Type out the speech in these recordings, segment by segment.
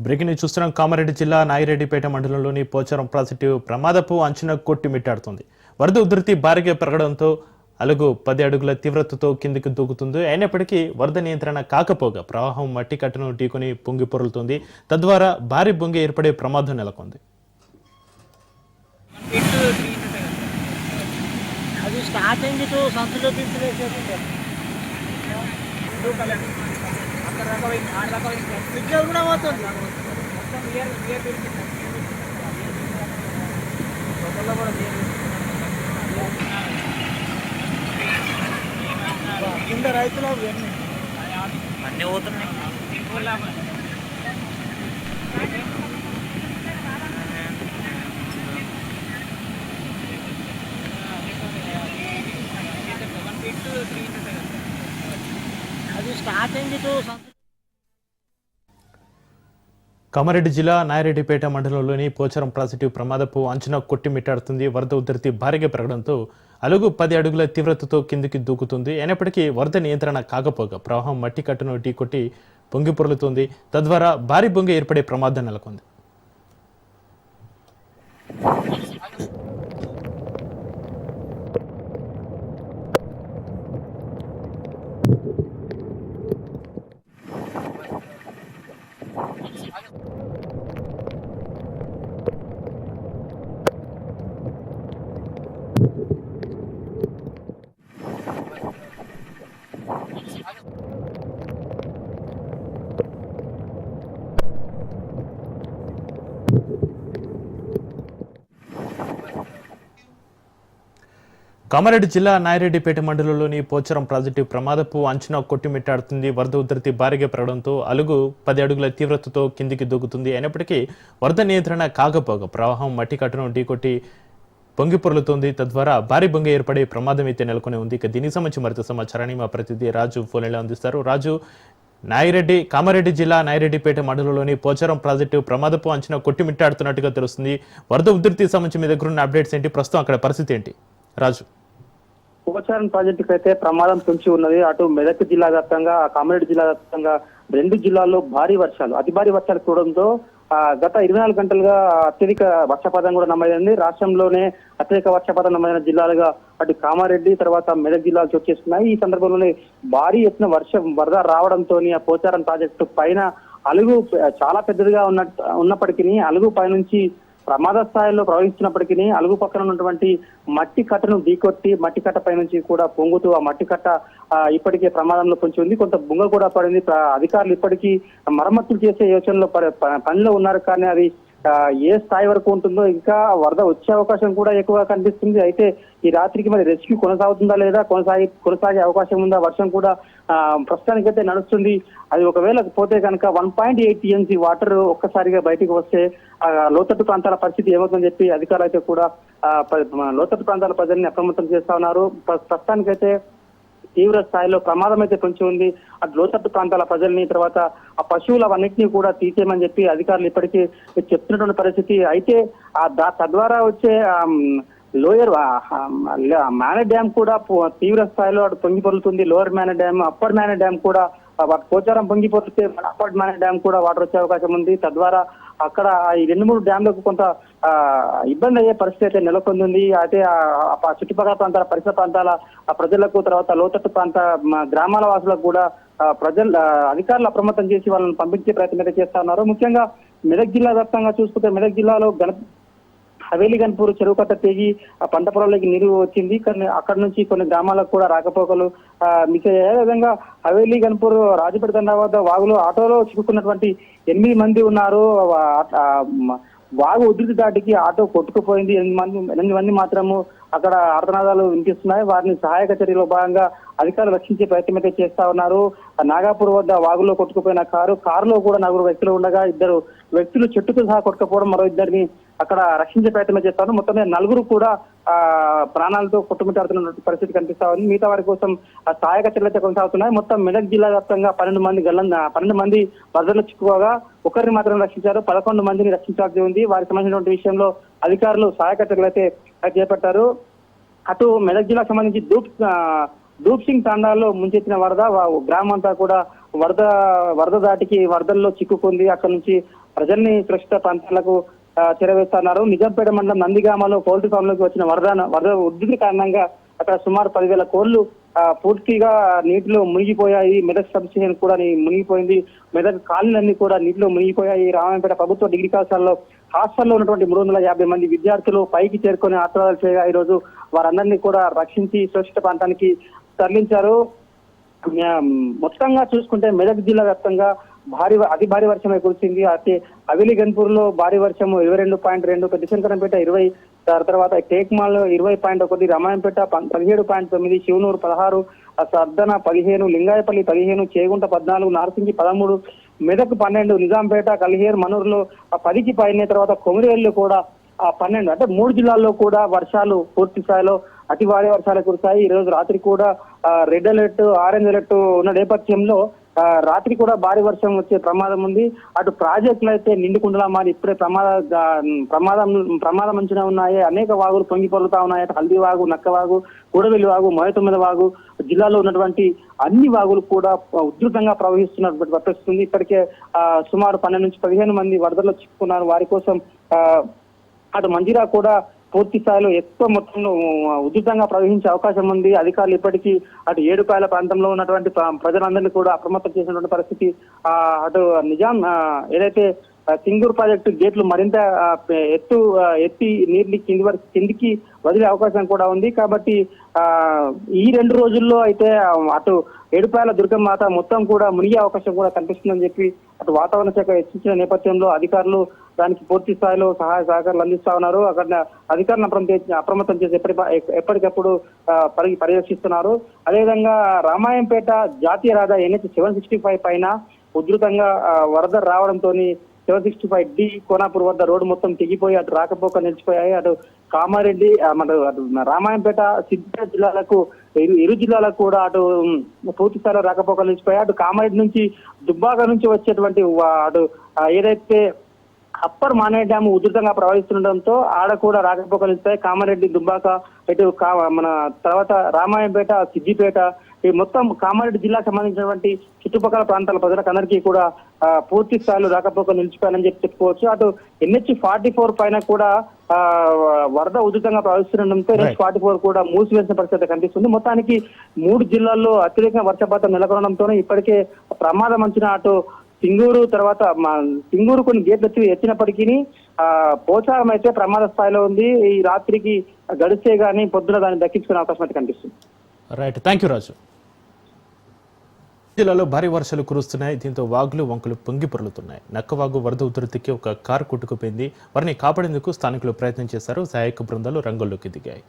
Breaking news చూస్తున్నాం. కామారెడ్డి జిల్లా నాగిరెడ్డిపేట మండలంలోని పోచారం ప్రాజెక్టు ప్రమాదపు అంచనా కొట్టిమిట్టాడుతుంది. వరద ఉధృతి భారీగా పెరగడంతో అలుగు 10 అడుగుల తీవ్రతతో కిందికి దూకుతుంది. అయినప్పటికీ వరద నియంత్రణ కాకపోగా ప్రవాహం మట్టి కట్టును ఢీకొని పొంగి పొరులుతుంది. తద్వారా భారీ బొంగి ఏర్పడే ప్రమాదం నెలకొంది. కింద రైతులు అన్నీ పోతున్నాయి. అది స్టార్టింగ్ కామారెడ్డి జిల్లా నాగిరెడ్డిపేట మండలంలోని పోచారం ప్రాజెక్టు ప్రమాదపు అంచనా కొట్టిమిట్టాడుతుంది. వరద ఉధృతి భారీగా పెరగడంతో అలుగు 10 అడుగుల తీవ్రతతో కిందికి దూకుతుంది. అయినప్పటికీ వరద నియంత్రణ కాకపోగా ప్రవాహం మట్టి కట్టును ఢీకొట్టి పొంగి పొరులుతుంది. తద్వారా భారీ బొంగి ఏర్పడే ప్రమాదం నెలకొంది. కామారెడ్డి జిల్లా నాగిరెడ్డిపేట మండలంలోని పోచారం ప్రాజెక్టు ప్రమాదపు అంచనా కొట్టిమిట్టాడుతుంది. వరద ఉధృతి భారీగా పెరగడంతో అలుగు 10 అడుగుల తీవ్రతతో కిందికి దూకుతుంది. అయినప్పటికీ వరద నియంత్రణ కాకపోగా ప్రవాహం మట్టి కట్టును ఢీకొట్టి పొంగి పొరులుతోంది. తద్వారా భారీ బొంగి ఏర్పడే ప్రమాదం అయితే నెలకొని ఉంది. ఇక దీనికి సంబంధించి మరింత సమాచారాన్ని మా ప్రతినిధి రాజు ఫోన్లో అందిస్తారు. రాజు, కామారెడ్డి జిల్లా నాగిరెడ్డిపేట మండలంలోని పోచారం ప్రాజెక్టు ప్రమాదపు అంచనా కొట్టిమిట్టాడుతున్నట్టుగా తెలుస్తుంది. వరద ఉధృతికి సంబంధించి మీ దగ్గర ఉన్న అప్డేట్స్ ఏంటి? ప్రస్తుతం అక్కడ పరిస్థితి ఏంటి రాజు? పోచారం ప్రాజెక్టుకు అయితే ప్రమాదం పొంచి ఉన్నది. అటు మెదక్ జిల్లా వ్యాప్తంగా, కామారెడ్డి జిల్లా వ్యాప్తంగా 2 జిల్లాల్లో భారీ వర్షాలు, అతి భారీ వర్షాలు కూడంతో గత 24 గంటలుగా అత్యధిక వర్షపాతం కూడా నమోదైంది. రాష్ట్రంలోనే అత్యధిక వర్షపాతం నమోదైన జిల్లాలుగా అటు కామారెడ్డి తర్వాత మెదక్ జిల్లాలు చోటుచేసుకున్నాయి. ఈ సందర్భంలోనే భారీ ఎత్తున వరద రావడంతో ఆ పోచారం ప్రాజెక్టు పైన అలుగు చాలా పెద్దదిగా ఉన్నప్పటికీ అలుగు పైనుంచి ప్రమాద స్థాయిలో ప్రవహిస్తున్నప్పటికీ అలుగు పక్కన ఉన్నటువంటి మట్టి కట్టను ఢీకొట్టి మట్టి కట్ట పై నుంచి కూడా పొంగుతూ ఆ మట్టి కట్ట ఇప్పటికే ప్రమాదంలో కొంచెం ఉంది. కొంత బుంగ కూడా పడింది. అధికారులు ఇప్పటికీ మరమ్మతులు చేసే యోచనలో పనిలో ఉన్నారు. కానీ అది ఏ స్థాయి వరకు ఉంటుందో, ఇంకా వరద వచ్చే అవకాశం కూడా ఎక్కువగా కనిపిస్తుంది. అయితే ఈ రాత్రికి మరి రెస్క్యూ కొనసాగుతుందా లేదా, కొనసాగే అవకాశం ఉందా? వర్షం కూడా ప్రస్తుతానికైతే నడుస్తుంది. అది ఒకవేళ పోతే కనుక 1.8 TMC వాటర్ ఒక్కసారిగా బయటికి వస్తే లోతట్టు ప్రాంతాల పరిస్థితి ఏమవుతుందని చెప్పి అధికారులు అయితే కూడా లోతట్టు ప్రాంతాల ప్రజల్ని అప్రమత్తం చేస్తా ఉన్నారు. ప్రస్తుతానికైతే తీవ్ర స్థాయిలో ప్రమాదం అయితే పొంచి ఉంది. అటు లోతట్టు ప్రాంతాల ప్రజల్ని, తర్వాత ఆ పశువులన్నింటినీ కూడా తీసేయమని చెప్పి అధికారులు ఇప్పటికీ చెప్తున్నటువంటి పరిస్థితి. అయితే తద్వారా వచ్చే లోయర్ మేనే డ్యామ్ కూడా తీవ్ర స్థాయిలో అటు పొంగి పొరులుతుంది. లోయర్ మేనే డ్యామ్, అప్పర్ మేనే డ్యామ్ కూడా పోచారం పొంగి పొరితే అప్పర్ మేనే డ్యామ్ కూడా వాటర్ వచ్చే అవకాశం ఉంది. తద్వారా అక్కడ ఈ 2-3 డ్యామ్లకు కొంత ఇబ్బంది అయ్యే పరిస్థితి అయితే నెలకొంది. అయితే చుట్టుపక్కల ప్రాంతాల, పరిసర ప్రాంతాల ప్రజలకు, తర్వాత లోతట్టు ప్రాంత గ్రామాల వాసులకు కూడా అధికారులు అప్రమత్తం చేసి వాళ్ళని పంపించే ప్రయత్నం అయితే చేస్తా ఉన్నారు. ముఖ్యంగా మెదక్ జిల్లా వ్యాప్తంగా చూసుకుంటే మెదక్ జిల్లాలో హవేలీ గన్పూర్ చెరువు కట్ట తెగి ఆ పంట పొలాలకి నీరు వచ్చింది. కానీ అక్కడ నుంచి కొన్ని గ్రామాలకు కూడా రాకపోకలు మీకు ఏ విధంగా హవేలీ గన్పూర్ రాజపేట తండా వద్ద వాగులో ఆటోలో చిక్కుకున్నటువంటి 8 మంది ఉన్నారు. వాగు ఉధృతి దాటికి ఆటో కొట్టుకుపోయింది. 8 మంది మాత్రము అక్కడ ఆర్తనాదాలు వినిపిస్తున్నాయి. వారిని సహాయక చర్యలో భాగంగా అధికారులు రక్షించే ప్రయత్నం అయితే చేస్తా ఉన్నారు. నాగాపూర్ వద్ద వాగులో కొట్టుకుపోయిన కారులో కూడా 4 వ్యక్తులు ఉండగా 2 వ్యక్తులు చెట్టుతో సహా కొట్టుకుపోవడం, మరో 2ని అక్కడ రక్షించే ప్రయత్నం చేస్తారు. మొత్తం 4 కూడా ప్రాణాలతో కొట్టుమిట్టాడుతున్న పరిస్థితి కనిపిస్తా ఉంది. మిగతా వారి కోసం సహాయక చర్యలు అయితే కొనసాగుతున్నాయి. మొత్తం మెదక్ జిల్లా వ్యాప్తంగా 12 మంది వరదలు చిక్కుకోగా ఒకరిని మాత్రం రక్షించారు. 11 మందిని రక్షించాల్సి ఉంది. వారికి సంబంధించిన విషయంలో అధికారులు సహాయక చర్యలు అయితే చేపట్టారు. అటు మెదక్ జిల్లాకు సంబంధించి ధూప్ సింగ్ తాండాల్లో ముంచెత్తిన వరద గ్రామం అంతా కూడా వరద దాటికి వరదల్లో చిక్కుకుంది. అక్కడ నుంచి ప్రజల్ని సురక్షిత ప్రాంతాలకు చేరవేస్తున్నారు. నిజాంపేట మండలం నందిగామలో పౌల్ట్రీ ఫామ్ లోకి వచ్చిన వరద ఉధృతి కారణంగా అక్కడ సుమారు 10,000 కోళ్లు పూర్తిగా నీటిలో మునిగిపోయాయి. మెదక్ సబ్ స్టేషన్ కూడా మునిగిపోయింది. మెదక్ కాలనీలన్నీ కూడా నీటిలో మునిగిపోయాయి. రామాయంపేట ప్రభుత్వ డిగ్రీ కళాశాలలో హాస్టల్లో ఉన్నటువంటి 350 మంది విద్యార్థులు పైకి చేరుకొని ఆత్మహత్యలు చేయగా ఈ రోజు వారందరినీ కూడా రక్షించి సురక్షిత ప్రాంతానికి తరలించారు. మొత్తంగా చూసుకుంటే మెదక్ జిల్లా వ్యాప్తంగా అతి భారీ వర్షమే కురిసింది. అయితే హవేలీ గన్పూర్ లో భారీ వర్షం 22.2, పెద్దశంకరంపేట 20, తర్వాత టేక్మాల్ 20.1, రామాయంపేట 17.9, శివనూరు 16, సర్దన 15, లింగాయపల్లి 15, చేగుంట 14, నార్సింగి 13, మెదక్ 12, నిజాంపేట, కలిహేర్, మనూరులో 10కి పైన, తర్వాత కొమిరేళ్లు కూడా 12. అంటే 3 జిల్లాల్లో కూడా వర్షాలు పూర్తి స్థాయిలో అతి భారీ వర్షాలు కురిశాయి. ఈ రోజు రాత్రి కూడా రెడ్ అలర్ట్, ఆరెంజ్ అలర్ట్ ఉన్న నేపథ్యంలో రాత్రి కూడా భారీ వర్షం వచ్చే ప్రమాదం ఉంది. అటు ప్రాజెక్టులు అయితే నిండుకుండలా మారి ఇప్పుడే ప్రమాదం అంచనా ఉన్నాయి. అనేక వాగులు పొంగి పొరులుతా ఉన్నాయి. అటు హల్దీ వాగు, నక్క వాగు, కూడవెల్లి వాగు, మోయతొమ్మిద వాగు, జిల్లాలో ఉన్నటువంటి అన్ని వాగులు కూడా ఉధృతంగా ప్రవహిస్తున్నటువంటి పరిస్థితుంది. ఇప్పటికే సుమారు 12 నుంచి 15 మంది వరదల్లో చిక్కుకున్నారు. వారి కోసం అటు మంజిరా కూడా పూర్తి స్థాయిలో ఎక్కువ మొత్తంలో ఉధృతంగా ప్రవహించే అవకాశం ఉంది. అధికారులు ఇప్పటికీ అటు ఏడుపాయల ప్రాంతంలో ఉన్నటువంటి ప్రజలందరినీ కూడా అప్రమత్తం చేసినటువంటి పరిస్థితి. అటు ఏదైతే సింగూరు ప్రాజెక్టు గేట్లు మరింత ఎత్తి నీటిని కిందికి వదిలే అవకాశం కూడా ఉంది. కాబట్టి ఈ 2 రోజుల్లో అయితే అటు ఏడుపాయల దుర్గమాత మొత్తం కూడా మునిగే అవకాశం కూడా కనిపిస్తుందని చెప్పి అటు వాతావరణ శాఖ హెచ్చరించిన నేపథ్యంలో అధికారులు దానికి పూర్తి స్థాయిలో సహాయ సహకారాలు అందిస్తా ఉన్నారు. అక్కడ అధికారులను అప్రమత్తం చేసి ఎప్పటికప్పుడు పర్యవేక్షిస్తున్నారు. అదేవిధంగా రామాయంపేట జాతీయ రహదారి NH 765 పైన ఉధృతంగా వరద రావడంతో 765D కోనాపూర్ వద్ద రోడ్డు మొత్తం తెగిపోయి అటు రాకపోక నిలిచిపోయాయి. అటు కామారెడ్డి, అటు రామాయంపేట, సిద్దిపేట జిల్లాలకు ఇరు జిల్లాలకు కూడా అటు పూర్తి స్థాయిలో రాకపోక నిలిచిపోయాయి. అటు కామారెడ్డి నుంచి దుబ్బాక నుంచి వచ్చేటువంటి అటు ఏదైతే అప్పర్ మానేర్ డ్యామ్ ఉధృతంగా ప్రవహిస్తుండటంతో ఆడ కూడా రాకపోకలు ఇస్తాయి. కామారెడ్డి, దుబ్బాక, ఇటు మన తర్వాత రామాయంపేట, సిద్దిపేట, ఈ మొత్తం కామారెడ్డి జిల్లాకు సంబంధించినటువంటి చుట్టుపక్కల ప్రాంతాల ప్రజలకు అందరికీ కూడా పూర్తి స్థాయిలో రాకపోకలు నిలిచిపోయాలని చెప్పుకోవచ్చు. అటు NH 44 పైన కూడా వరద ఉధృతంగా ప్రవహిస్తుండటంతో NH 44 కూడా మూసివేసిన పరిస్థితి కనిపిస్తుంది. మొత్తానికి 3 జిల్లాల్లో అత్యధిక వర్షపాతం నెలకొనడంతో ఇప్పటికే ప్రమాదం అంచనా అటు సింగూరు, తర్వాత సింగూరు కొన్ని గేట్లు ఎత్తినప్పటికీ పోచారం అయితే ప్రమాద స్థాయిలో ఉంది. ఈ రాత్రికి గడిస్తే గానీ పొద్దున దాన్ని దక్కించుకునే అవకాశం అయితే కనిపిస్తుంది. రైట్, థ్యాంక్ యూ రాజు. జిల్లాలో భారీ వర్షాలు కురుస్తున్నాయి. దీంతో వాగులు, వంకలు పొంగి పొర్లుతున్నాయి. నక్కవాగు వరద ఉధృతికి ఒక కారు కొట్టుకుపోయింది. వారిని కాపాడేందుకు స్థానికులు ప్రయత్నం చేశారు. సహాయక బృందాలు రంగంలోకి దిగాయి.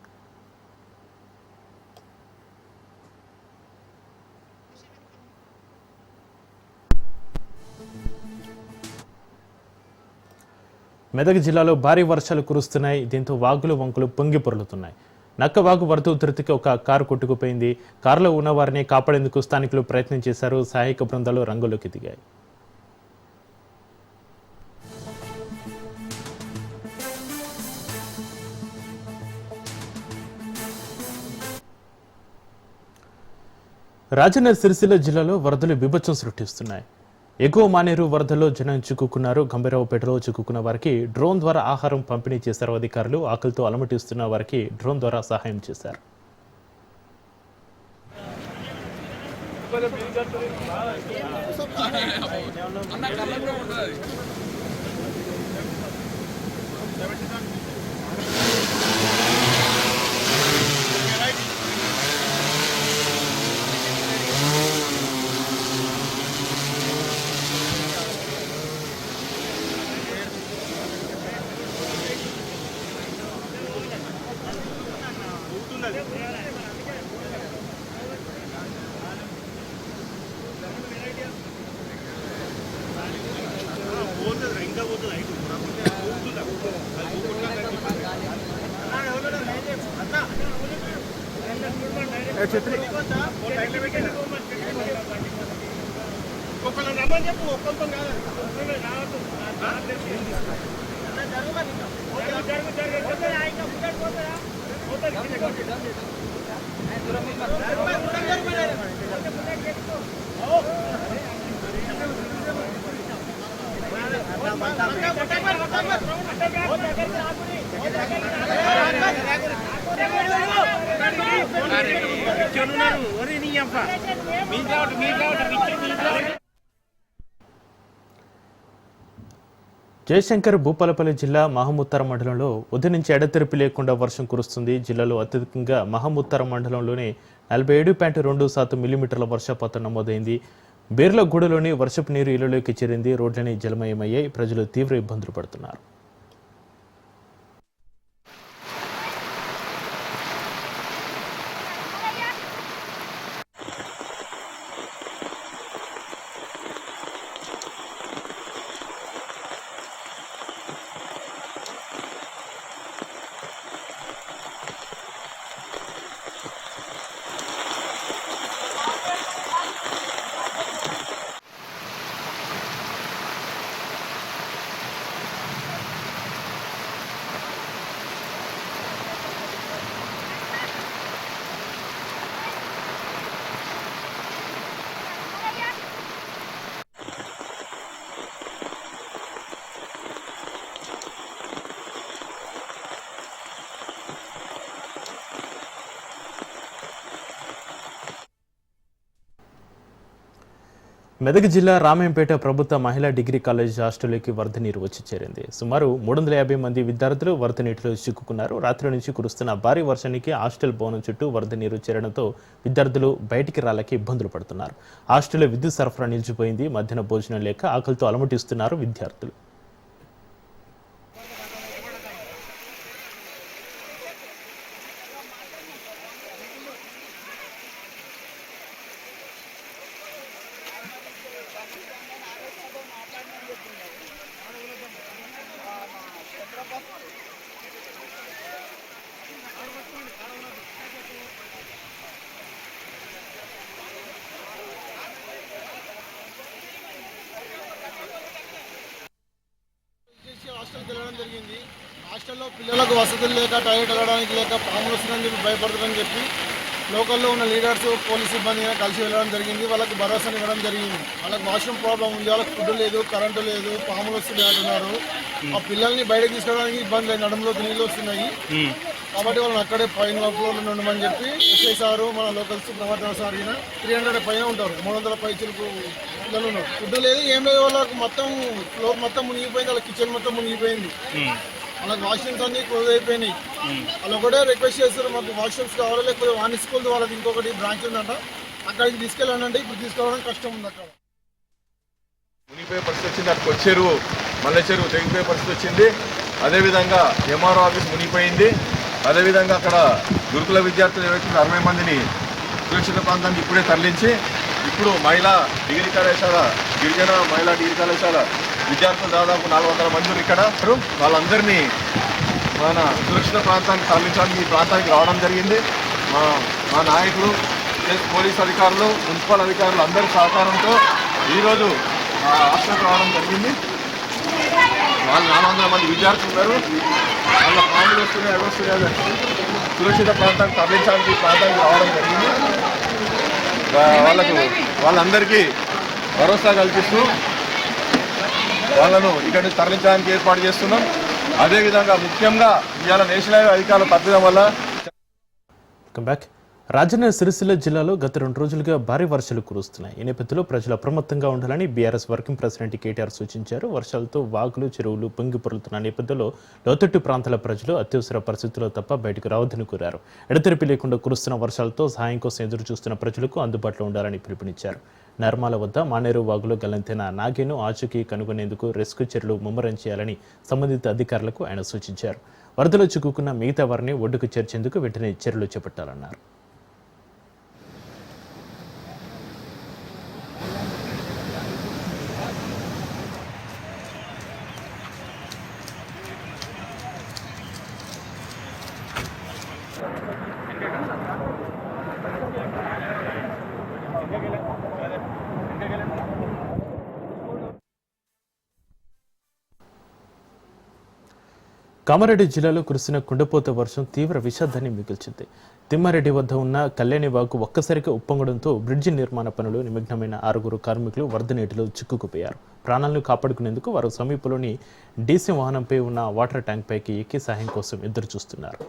మెదక్ జిల్లాలో భారీ వర్షాలు కురుస్తున్నాయి. దీంతో వాగులు, వంకలు పొంగి పొర్లుతున్నాయి. నక్కవాగు వరద ఉధృతికి ఒక కారు కొట్టుకుపోయింది. కారులో ఉన్న వారిని కాపాడేందుకు స్థానికులు ప్రయత్నం చేశారు. సహాయక బృందాలు రంగంలోకి దిగాయి. రాజన్న సిరిసిల్ల జిల్లాలో వరదలు బీభత్సం సృష్టిస్తున్నాయి. ఎగువ మానేరు వరదలో జనం చిక్కుకున్నారు. గంభీరావుపేటలో చిక్కుకున్న వారికి డ్రోన్ ద్వారా ఆహారం పంపిణీ చేశారు అధికారులు. ఆకలితో అలమటిస్తున్న వారికి డ్రోన్ ద్వారా సహాయం చేశారు. జయశంకర్ భూపాలపల్లి జిల్లా మహముత్తర మండలంలో ఉదయం నుంచి ఎడతెరిపి లేకుండా వర్షం కురుస్తుంది. జిల్లాలో అత్యధికంగా మహముత్తర మండలంలోనే 47.2% మిల్లీమీటర్ల వర్షపాతం నమోదైంది. బేర్లగూడలోని వర్షపు నీరు ఇళ్లలోకి చేరింది. రోడ్లని జలమయమయ్యాయి. ప్రజలు తీవ్ర ఇబ్బందులు పడుతున్నారు. మెదక్ జిల్లా రామేంపేట ప్రభుత్వ మహిళా డిగ్రీ కాలేజ్ హాస్టల్లోకి వరద నీరు వచ్చి చేరింది. సుమారు 350 మంది విద్యార్థులు వరద నీటిలో చిక్కుకున్నారు. రాత్రి నుంచి కురుస్తున్న భారీ వర్షానికి హాస్టల్ భవనం చుట్టూ వరద నీరు చేరడంతో విద్యార్థులు బయటికి రాలేక ఇబ్బందులు పడుతున్నారు. హాస్టల్లో విద్యుత్ సరఫరా నిలిచిపోయింది. మధ్యాహ్న భోజనం లేక ఆకలితో అలమటిస్తున్నారు విద్యార్థులు. హాస్టల్కి వెళ్ళడం జరిగింది. హాస్టల్లో పిల్లలకు వసతులు లేక టాయిలెట్ వెళ్ళడానికి లేక పాములు వస్తుందని చెప్పి భయపడతారని చెప్పి లోకల్లో ఉన్న లీడర్స్ పోలీస్ సిబ్బంది కలిసి వెళ్ళడం జరిగింది. వాళ్ళకి భరోసాని ఇవ్వడం జరిగింది. వాళ్ళకి వాష్రూమ్ ప్రాబ్లం ఉంది, వాళ్ళకి ఫుడ్ లేదు, కరెంటు లేదు, పాములు వస్తున్నాయి అంటున్నారు. ఆ పిల్లల్ని బయటకు తీసుకోవడానికి ఇబ్బంది లేదు, నడుములో నీళ్ళు వస్తున్నాయి. కాబట్టి వాళ్ళని అక్కడే పైన ఫ్లోర్లో ఉండమని చెప్పి ఎస్ఐ సారు మన లోకల్స్ ప్రవర్తన సార్ 300 పైన ఉంటారు. 300 పైచులకు పిల్లలు ఉన్నారు. ఫుడ్ లేదు, ఏం లేదు. వాళ్ళకి మొత్తం ఫ్లోర్ మొత్తం మునిగిపోయింది, వాళ్ళ కిచెన్ మొత్తం మునిగిపోయింది. వాళ్ళకి వాష్రూమ్స్ అన్ని క్లోజ్ అయిపోయినాయి. వాళ్ళు ఒకటే రిక్వెస్ట్ చేస్తారు, మాకు వాష్రూమ్స్ కావాలి, లేకపోతే వాణి స్కూల్ వాళ్ళకి ఇంకొకటి బ్రాంచ్ ఉందంట, అక్కడికి తీసుకెళ్ళాలంటే ఇప్పుడు తీసుకోవడం కష్టం ఉంది. అక్కడ మునిగిపోయే పరిస్థితి వచ్చింది. అక్కడికి వచ్చారు, మళ్ళీ చెరువు తెగిపోయే పరిస్థితి వచ్చింది. అదేవిధంగా ఎంఆర్ఓ ఆఫీస్ మునిగిపోయింది. అదేవిధంగా అక్కడ గురుకుల విద్యార్థులు 60 మందిని సురక్షిత ప్రాంతానికి ఇప్పుడే తరలించి ఇప్పుడు మహిళా డిగ్రీ కళాశాల గిరిజన మహిళా డిగ్రీ కళాశాల విద్యార్థులు దాదాపు 400 మంది ఇక్కడ వాళ్ళందరినీ మన సురక్షిత ప్రాంతానికి తరలించడానికి ఈ ప్రాంతానికి రావడం జరిగింది. మా నాయకులు, పోలీస్ అధికారులు, మున్సిపల్ అధికారులు అందరి సహకారంతో ఈరోజు హాస్టల్కి రావడం జరిగింది. వాళ్ళు 400 మంది విద్యార్థులు ఉన్నారు. వాళ్ళ పాములు వస్తున్నాయి, వస్తున్నాయి, సురక్షిత ప్రాంతానికి తరలించడానికి ఈ ప్రాంతానికి రావడం జరిగింది. వాళ్ళందరికీ భరోసా కల్పిస్తూ వాళ్ళను ఇక్కడి నుంచి తరలించడానికి ఏర్పాటు చేస్తున్నాం. అదేవిధంగా ముఖ్యంగా ఇవాళ నేషనల్ హైవే అధికారులు తప్పడం వల్ల రాజన్న సిరిసిల్ల జిల్లాలో గత 2 రోజులుగా భారీ వర్షాలు కురుస్తున్నాయి. ఈ నేపథ్యంలో ప్రజలు అప్రమత్తంగా ఉండాలని బీఆర్ఎస్ వర్కింగ్ ప్రెసిడెంట్ కేటీఆర్ సూచించారు. వర్షాలతో వాగులు, చెరువులు పొంగి పొరులుతున్న నేపథ్యంలో లోతట్టు ప్రాంతాల ప్రజలు అత్యవసర పరిస్థితుల్లో తప్ప బయటకు రావద్దని కోరారు. ఎడతెరిపి లేకుండా కురుస్తున్న వర్షాలతో సహాయం కోసం ఎదురు చూస్తున్న ప్రజలకు అందుబాటులో ఉండాలని పిలుపునిచ్చారు. నర్మాల వద్ద మానేరు వాగులో గల్లంతైన నాగేను ఆచూకీ కనుగొనేందుకు రెస్క్యూ చర్యలు ముమ్మరం చేయాలని సంబంధిత అధికారులకు ఆయన సూచించారు. వరదలో చిక్కుకున్న మిగతా వారిని ఒడ్డుకు చేర్చేందుకు వెంటనే చర్యలు చేపట్టాలన్నారు. కామారెడ్డి జిల్లాలో కురిసిన కుండపోత వర్షం తీవ్ర విషాదాన్ని మిగిల్చింది. తిమ్మారెడ్డి వద్ద ఉన్న కళ్యాణి వాగు ఒక్కసారిగా ఉప్పొంగడంతో బ్రిడ్జి నిర్మాణ పనులు నిమగ్నమైన 6 కార్మికులు వరద నీటిలో చిక్కుకుపోయారు. ప్రాణాలను కాపాడుకునేందుకు వారు సమీపంలోని డీసీ వాహనంపై ఉన్న వాటర్ ట్యాంక్ పైకి ఎక్కి సహాయం కోసం ఎదురు చూస్తున్నారు.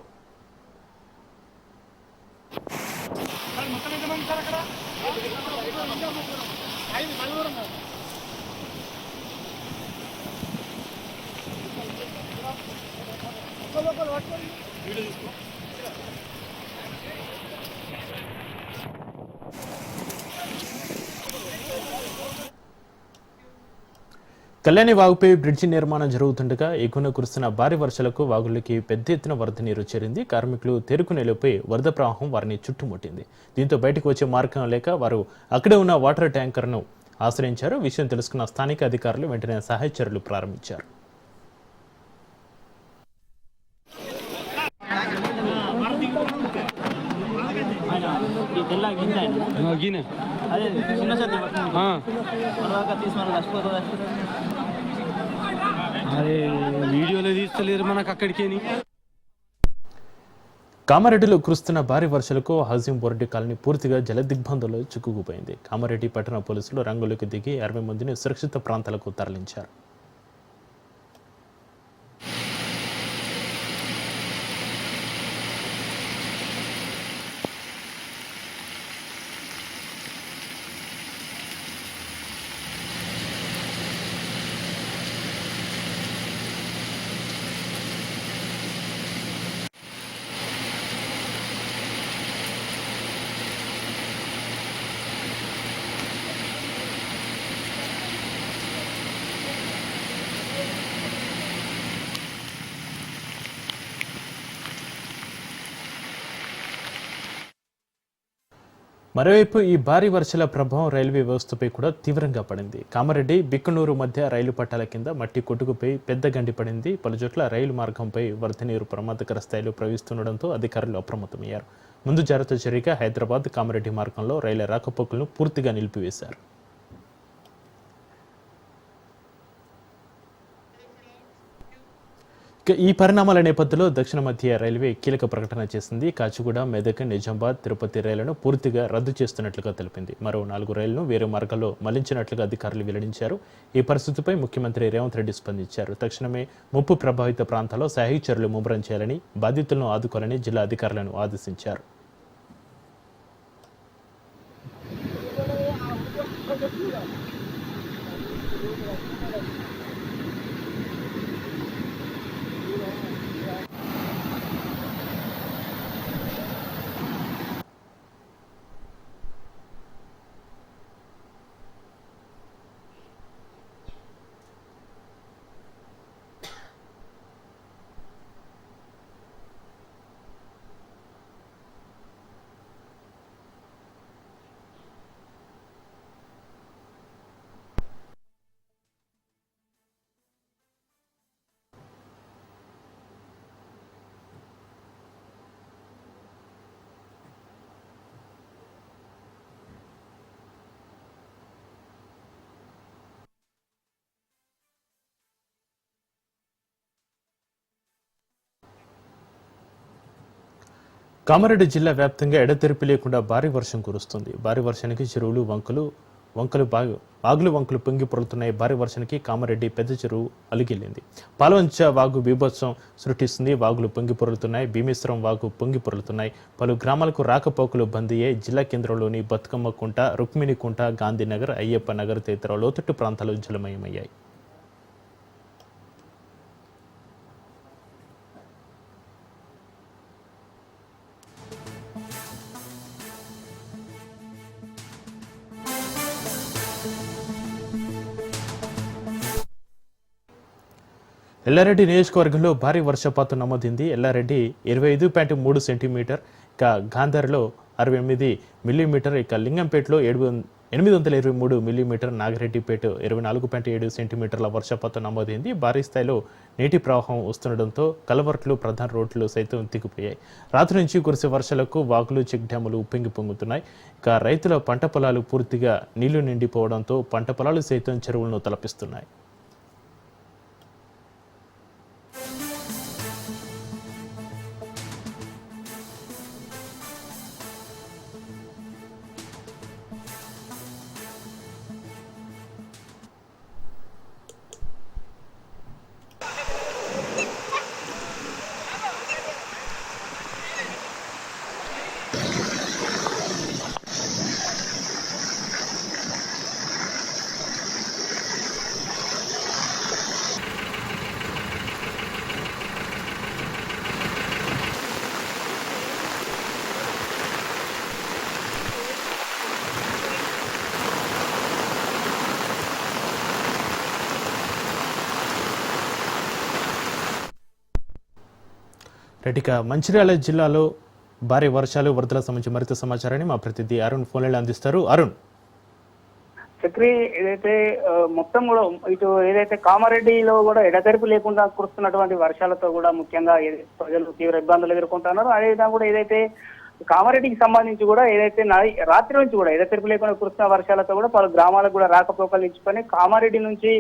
కళ్యాణి వాగుపై బ్రిడ్జి నిర్మాణం జరుగుతుండగా ఎగువన కురుస్తున్న భారీ వర్షాలకు వాగుల్లోకి పెద్ద ఎత్తున వరద నీరు చేరింది. కార్మికులు తేరుకునేలోపై వరద ప్రవాహం వారిని చుట్టుముట్టింది. దీంతో బయటకు వచ్చే మార్గం లేక వారు అక్కడే ఉన్న వాటర్ ట్యాంకర్ను ఆశ్రయించారు. విషయం తెలుసుకున్న స్థానిక అధికారులు వెంటనే సహాయ చర్యలు ప్రారంభించారు. కామారెడ్డిలో కురుస్తున్న భారీ వర్షాలకు హౌసింగ్ బోర్డు కాలనీ పూర్తిగా జలదిగ్బంధంలో చిక్కుకుపోయింది. కామారెడ్డి పట్టణ పోలీసులు రంగులోకి దిగి 60 మందిని సురక్షిత ప్రాంతాలకు తరలించారు. మరోవైపు ఈ భారీ వర్షాల ప్రభావం రైల్వే వ్యవస్థపై కూడా తీవ్రంగా పడింది. కామారెడ్డి బిక్కనూరు మధ్య రైలు పట్టాల కింద మట్టి కొట్టుకుపోయి పెద్ద గండి పడింది. పలు చోట్ల రైలు మార్గంపై వరద నీరు ప్రమాదకర స్థాయిలో ప్రవహిస్తుండడంతో అధికారులు అప్రమత్తమయ్యారు. ముందు జాగ్రత్త చర్యగా హైదరాబాద్ కామారెడ్డి మార్గంలో రైళ్ల రాకపోకలను పూర్తిగా నిలిపివేశారు. ఈ పరిణామాల నేపథ్యంలో దక్షిణ మధ్య రైల్వే కీలక ప్రకటన చేసింది. కాచిగూడ, మెదక్, నిజామాబాద్, తిరుపతి రైళ్లను పూర్తిగా రద్దు చేస్తున్నట్లుగా తెలిపింది. మరో 4 రైళ్లను వేరే మార్గాల్లో మళ్లించినట్లుగా అధికారులు వెల్లడించారు. ఈ పరిస్థితిపై ముఖ్యమంత్రి రేవంత్ రెడ్డి స్పందించారు. తక్షణమే ముప్పు ప్రభావిత ప్రాంతాల్లో సహాయ చర్యలు ముమ్మరం చేయాలని, బాధితులను ఆదుకోవాలని జిల్లా అధికారులను ఆదేశించారు. కామారెడ్డి జిల్లా వ్యాప్తంగా ఎడతెరిపి లేకుండా భారీ వర్షం కురుస్తుంది. భారీ వర్షానికి చెరువులు, వాగులు వంకలు పొంగి పొరులుతున్నాయి. భారీ వర్షానికి కామారెడ్డి పెద్ద చెరువు అలిగిల్లింది. పాలవంచ వాగు బీభత్సం సృష్టిస్తుంది. వాగులు పొంగి పొరులుతున్నాయి. భీమేశ్వరం వాగు పొంగి పొరులుతున్నాయి. పలు గ్రామాలకు రాకపోకలు బంద్ అయ్యాయి. జిల్లా కేంద్రంలోని బతుకమ్మ కుంట, రుక్మిణి కుంట, గాంధీనగర్, అయ్యప్ప నగర్ తదితర లోతట్టు ప్రాంతాలు జలమయమయ్యాయి. ఎల్లారెడ్డి నియోజకవర్గంలో భారీ వర్షపాతం నమోదైంది. ఎల్లారెడ్డి 25.3 సెంటీమీటర్, ఇక గాంధార్లో 68 మిల్లీమీటర్, ఇక లింగంపేటలో 823 మిల్లీమీటర్, నాగిరెడ్డిపేట 24.7 సెంటీమీటర్ల వర్షపాతం నమోదైంది. భారీ స్థాయిలో నీటి ప్రవాహం వస్తుండటంతో కలవర్ట్లు, ప్రధాన రోడ్లు సైతం తిగిపోయాయి. రాత్రి నుంచి కురిసే వర్షాలకు వాగులు, చెక్ డ్యాములు ఉప్పొంగి పొంగుతున్నాయి. ఇక రైతుల పంట పొలాలు పూర్తిగా నీళ్లు నిండిపోవడంతో పంట పొలాలు సైతం చెరువులను తలపిస్తున్నాయి. ఇక మంచిర్యాల జిల్లాలో భారీ వర్షాలు వరదల సంబంధించి మరింత సమాచారాన్ని మా ప్రతినిధి అరుణ్ ఫోన్లో అందిస్తారు. అరుణ్, చక్రి ఏదైతే మొత్తం కూడా ఇటు ఏదైతే కామారెడ్డిలో కూడా ఎడతెరిపి లేకుండా కురుస్తున్నటువంటి వర్షాలతో కూడా ముఖ్యంగా ప్రజలు తీవ్ర ఇబ్బందులు ఎదుర్కొంటున్నారు. అదేవిధంగా కూడా ఏదైతే కామారెడ్డికి సంబంధించి కూడా ఏదైతే రాత్రి నుంచి కూడా ఎడతెరిపి లేకుండా కురుస్తున్న వర్షాలతో కూడా పలు గ్రామాలకు కూడా రాకపోకలు నిలిచిపోయి కామారెడ్డి నుంచి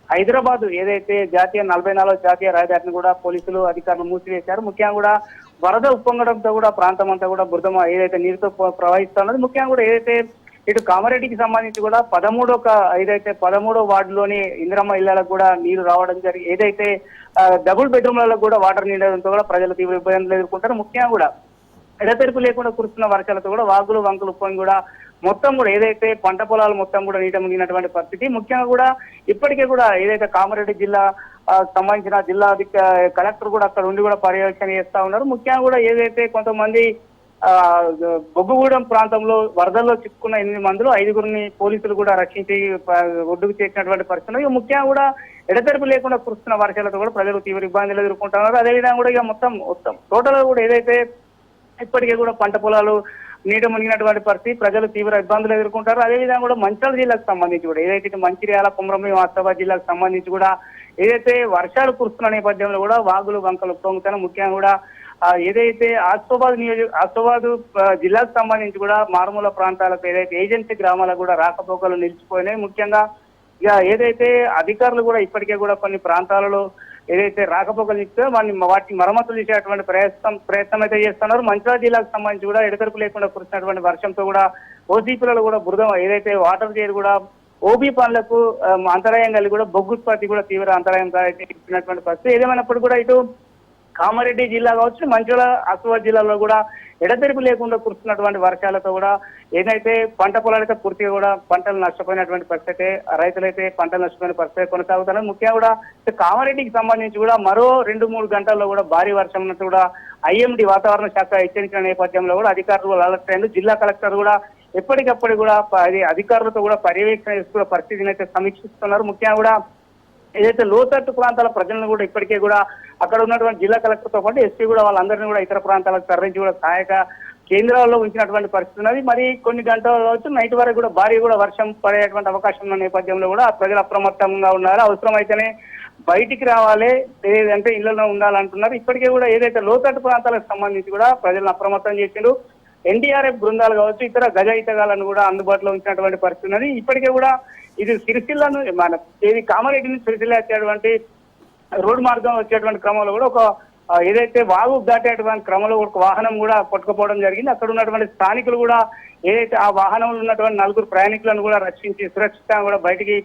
హైదరాబాద్ ఏదైతే జాతీయ 44 జాతీయ రహదారిని కూడా పోలీసులు అధికారులు మూసివేశారు. ముఖ్యంగా కూడా వరద ఉప్పొంగడంతో కూడా ప్రాంతం అంతా కూడా బురద ఏదైతే నీరుతో ప్రవహిస్తున్నది. ముఖ్యంగా కూడా ఏదైతే ఇటు కామారెడ్డికి సంబంధించి కూడా 13వ వార్డులోని ఇందిరమ్మ ఇళ్లకు కూడా నీరు రావడం జరిగి ఏదైతే డబుల్ బెడ్రూమ్లలో కూడా వాటర్ నిండడంతో కూడా ప్రజలు తీవ్ర ఇబ్బందులు ఎదుర్కొంటారు. ముఖ్యంగా కూడా ఎడతెరిపి లేకుండా కురుస్తున్న వర్షాలతో కూడా వాగులు వంకలు ఉప్పొంగి కూడా మొత్తం కూడా ఏదైతే పంట పొలాలు మొత్తం కూడా నీట మునిగినటువంటి పరిస్థితి. ముఖ్యంగా కూడా ఇప్పటికే కూడా ఏదైతే కామారెడ్డి జిల్లా సంబంధించిన జిల్లా కలెక్టర్ కూడా అక్కడ ఉండి కూడా పర్యవేక్షణ చేస్తా ఉన్నారు. ముఖ్యంగా కూడా ఏదైతే కొంతమంది బొగ్గుగూడెం ప్రాంతంలో వరదల్లో చిక్కుకున్న 8 మందిలో 5గురిని పోలీసులు కూడా రక్షించి ఒడ్డుకు చేసినటువంటి పరిస్థితులు. ముఖ్యంగా కూడా ఎడతెరిపి లేకుండా కురుస్తున్న వర్షాలతో కూడా ప్రజలు తీవ్ర ఇబ్బందులు ఎదుర్కొంటున్నారు. అదేవిధంగా కూడా ఇక మొత్తం టోటల్ కూడా ఏదైతే ఇప్పటికే కూడా పంట పొలాలు నీట మునిగినటువంటి పరిస్థితి, ప్రజలు తీవ్ర ఇబ్బందులు ఎదుర్కొంటారు. అదేవిధంగా కూడా మంచిర్యాల జిల్లాకు సంబంధించి కూడా ఏదైతే మంచిర్యాల కుమ్రంభీం ఆసిఫాబాద్ జిల్లాకు సంబంధించి కూడా ఏదైతే వర్షాలు కురుస్తున్న నేపథ్యంలో కూడా వాగులు వంకలు ఉప్పొంగుతాను. ముఖ్యంగా కూడా ఏదైతే ఆసిఫాబాద్ జిల్లాకు సంబంధించి కూడా మారుమూల ప్రాంతాలకు ఏదైతే ఏజెన్సీ గ్రామాలకు కూడా రాకపోకలు నిలిచిపోయినాయి. ముఖ్యంగా ఇక ఏదైతే అధికారులు కూడా ఇప్పటికే కూడా కొన్ని ప్రాంతాలలో ఏదైతే రాకపోకలు ఇస్తే వాటిని మరమ్మతులు చేసేటువంటి ప్రయత్నం అయితే చేస్తున్నారు. మంచిర్యాల జిల్లాకు సంబంధించి కూడా ఎడతెరిపి లేకుండా కురిసినటువంటి వర్షంతో కూడా ఓసీపీలలో కూడా బురద ఏదైతే వాటర్ గేర్ కూడా ఓబీ పనులకు అంతరాయం కలిగి కూడా బొగ్గు ఉత్పత్తి కూడా తీవ్ర అంతరాయం ఇచ్చినటువంటి పరిస్థితి. ఏదేమైనప్పుడు కూడా ఇటు కామారెడ్డి జిల్లా కావచ్చు, మంచిర్యాల ఆసిఫాబాద్ జిల్లాలో కూడా ఎడతెరిపి లేకుండా కురుస్తున్నటువంటి వర్షాలతో కూడా ఏదైతే పంట పొలాలైతే పూర్తిగా కూడా పంటలు నష్టపోయినటువంటి పరిస్థితి, రైతులైతే పంటలు నష్టపోయిన పరిస్థితి కొనసాగుతున్నారు. ముఖ్యంగా కూడా కామారెడ్డికి సంబంధించి కూడా మరో 2-3 గంటల్లో కూడా భారీ వర్షం ఉన్నట్టు కూడా IMD వాతావరణ శాఖ హెచ్చరించిన నేపథ్యంలో కూడా అధికారులు అలర్ట్ అయ్యారు. జిల్లా కలెక్టర్ కూడా ఎప్పటికప్పుడు కూడా అధికారులతో కూడా పర్యవేక్షణ చేస్తున్న పరిస్థితిని అయితే సమీక్షిస్తున్నారు. ముఖ్యంగా కూడా ఏదైతే లోతట్టు ప్రాంతాల ప్రజలను కూడా ఇప్పటికే కూడా అక్కడ ఉన్నటువంటి జిల్లా కలెక్టర్తో పాటు ఎస్పీ కూడా వాళ్ళందరినీ కూడా ఇతర ప్రాంతాలకు తరలించి కూడా సహాయక కేంద్రాల్లో ఉంచినటువంటి పరిస్థితి ఉన్నది. మరి కొన్ని గంటల కావచ్చు నైట్ వరకు కూడా భారీ కూడా వర్షం పడేటువంటి అవకాశం ఉన్న నేపథ్యంలో కూడా ప్రజలు అప్రమత్తంగా ఉన్నారు. అవసరమైతేనే బయటికి రావాలి, లేదంటే ఇళ్లలో ఉండాలంటున్నారు. ఇప్పటికే కూడా ఏదైతే లోతట్టు ప్రాంతాలకు సంబంధించి కూడా ప్రజలను అప్రమత్తం చేసిండు. NDRF బృందాలు కావచ్చు, ఇతర గజ ఈతగాలను కూడా అందుబాటులో ఉంచినటువంటి పరిస్థితి ఉన్నది. ఇప్పటికే కూడా ఇది సిరిసిల్లను ఏది కామారెడ్డి నుంచి సిరిసిల్ల వచ్చేటువంటి రోడ్డు మార్గం వచ్చేటువంటి క్రమంలో కూడా ఒక ఏదైతే వాగు దాటేటువంటి క్రమంలో ఒక వాహనం కూడా కొట్టుకుపోవడం జరిగింది. అక్కడ ఉన్నటువంటి స్థానికులు కూడా ఏదైతే ఆ వాహనంలో ఉన్నటువంటి 4 ప్రయాణికులను కూడా రక్షించి సురక్షితంగా కూడా బయటికి